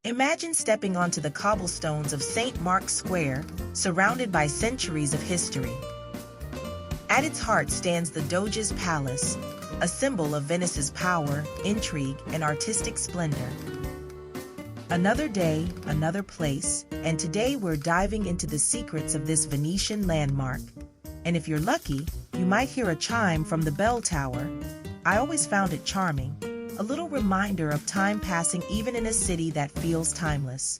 Imagine stepping onto the cobblestones of St. Mark's Square, surrounded by centuries of history. At its heart stands the Doge's Palace, a symbol of Venice's power, intrigue, and artistic splendor. Another day, another place, and today we're diving into the secrets of this Venetian landmark. And if you're lucky, you might hear a chime from the bell tower. I always found it charming, a little reminder of time passing even in a city that feels timeless.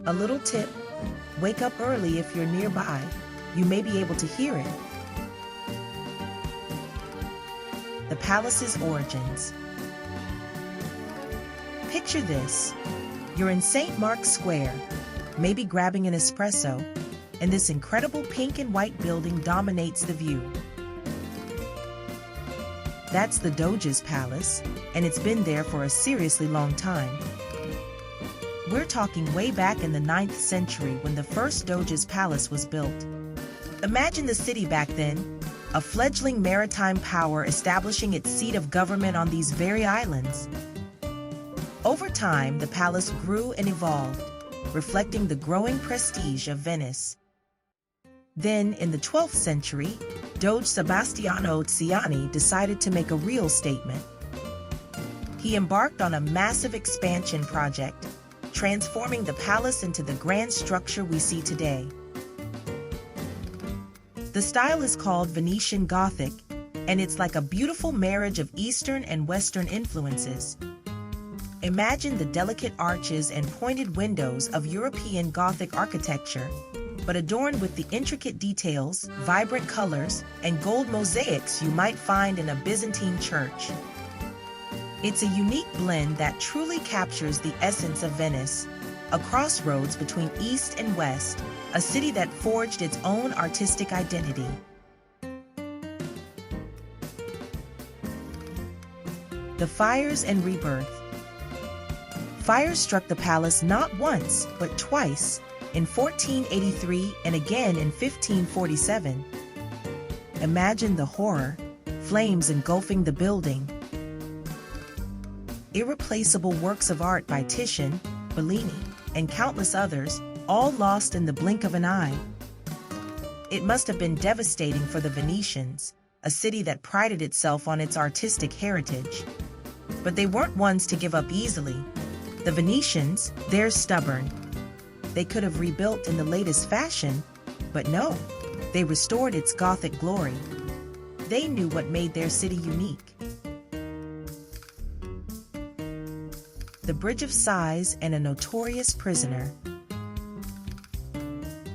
A little tip: wake up early if you're nearby. You may be able to hear it. The palace's origins. Picture this. You're in St. Mark's Square, maybe grabbing an espresso, and this incredible pink and white building dominates the view. That's the Doge's Palace, and it's been there for a seriously long time. We're talking way back in the 9th century when the first Doge's Palace was built. Imagine the city back then, a fledgling maritime power establishing its seat of government on these very islands. Over time, the palace grew and evolved, reflecting the growing prestige of Venice. Then, in the 12th century, Doge Sebastiano Ciani decided to make a real statement. He embarked on a massive expansion project, transforming the palace into the grand structure we see today. The style is called Venetian Gothic, and it's like a beautiful marriage of Eastern and Western influences. Imagine the delicate arches and pointed windows of European Gothic architecture, but adorned with the intricate details, vibrant colors, and gold mosaics you might find in a Byzantine church. It's a unique blend that truly captures the essence of Venice, a crossroads between East and West, a city that forged its own artistic identity. The fires and rebirth. Fires struck the palace not once, but twice, in 1483 and again in 1547. Imagine the horror, flames engulfing the building. Irreplaceable works of art by Titian, Bellini, and countless others, all lost in the blink of an eye. It must have been devastating for the Venetians, a city that prided itself on its artistic heritage. But they weren't ones to give up easily. The Venetians, they're stubborn. They could have rebuilt in the latest fashion, but no, they restored its Gothic glory. They knew what made their city unique. The Bridge of Sighs and a notorious prisoner.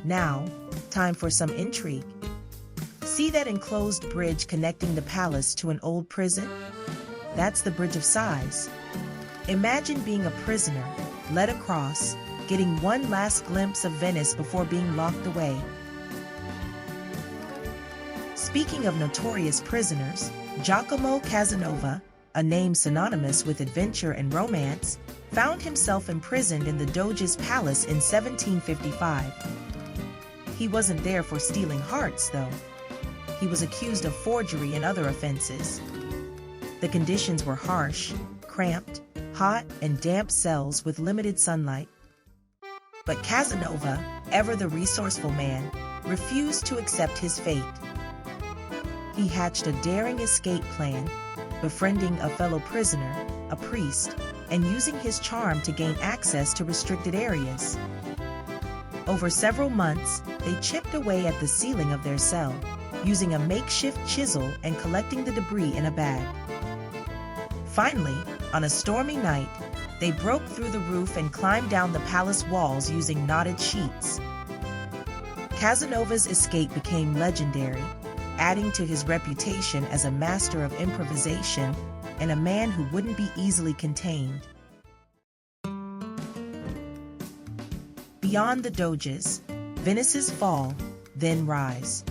Now, time for some intrigue. See that enclosed bridge connecting the palace to an old prison? That's the Bridge of Sighs. Imagine being a prisoner, led across, getting one last glimpse of Venice before being locked away. Speaking of notorious prisoners, Giacomo Casanova, a name synonymous with adventure and romance, found himself imprisoned in the Doge's Palace in 1755. He wasn't there for stealing hearts, though. He was accused of forgery and other offenses. The conditions were harsh, cramped, hot and damp cells with limited sunlight. But Casanova, ever the resourceful man, refused to accept his fate. He hatched a daring escape plan, befriending a fellow prisoner, a priest, and using his charm to gain access to restricted areas. Over several months, they chipped away at the ceiling of their cell, using a makeshift chisel and collecting the debris in a bag. Finally, on a stormy night, they broke through the roof and climbed down the palace walls using knotted sheets. Casanova's escape became legendary, adding to his reputation as a master of improvisation and a man who wouldn't be easily contained. Beyond the Doges, Venice's fall, then rise.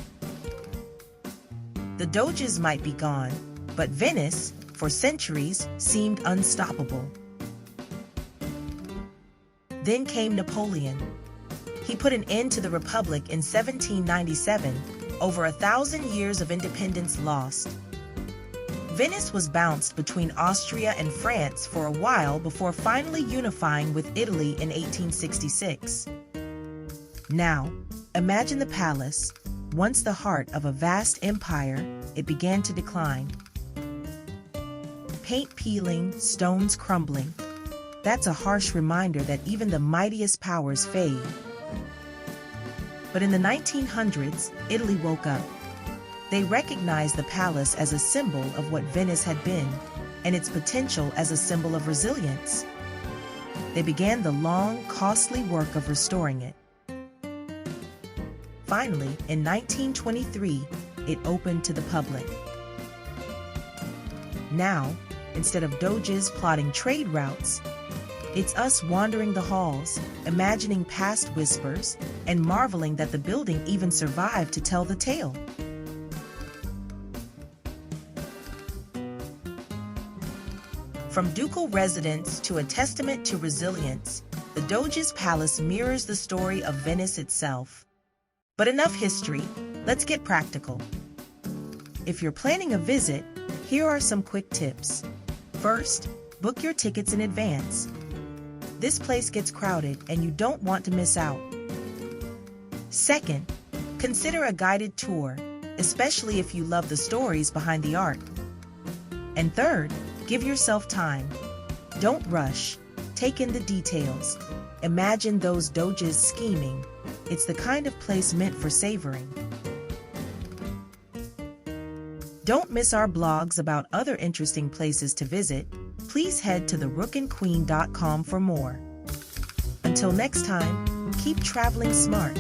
The Doges might be gone, but Venice, for centuries, seemed unstoppable. Then came Napoleon. He put an end to the Republic in 1797, over 1,000 years of independence lost. Venice was bounced between Austria and France for a while before finally unifying with Italy in 1866. Now, imagine the palace. Once the heart of a vast empire, it began to decline. Paint peeling, stones crumbling. That's a harsh reminder that even the mightiest powers fade. But in the 1900s, Italy woke up. They recognized the palace as a symbol of what Venice had been, and its potential as a symbol of resilience. They began the long, costly work of restoring it. Finally, in 1923, it opened to the public. Now, instead of doges plotting trade routes, it's us wandering the halls, imagining past whispers, and marveling that the building even survived to tell the tale. From ducal residence to a testament to resilience, the Doge's Palace mirrors the story of Venice itself. But enough history, let's get practical. If you're planning a visit, here are some quick tips. First, book your tickets in advance. This place gets crowded and you don't want to miss out. Second, consider a guided tour, especially if you love the stories behind the art. And third, give yourself time. Don't rush. Take in the details. Imagine those doges scheming. It's the kind of place meant for savoring. Don't miss our blogs about other interesting places to visit. Please head to therookandqueen.com for more. Until next time, keep traveling smart.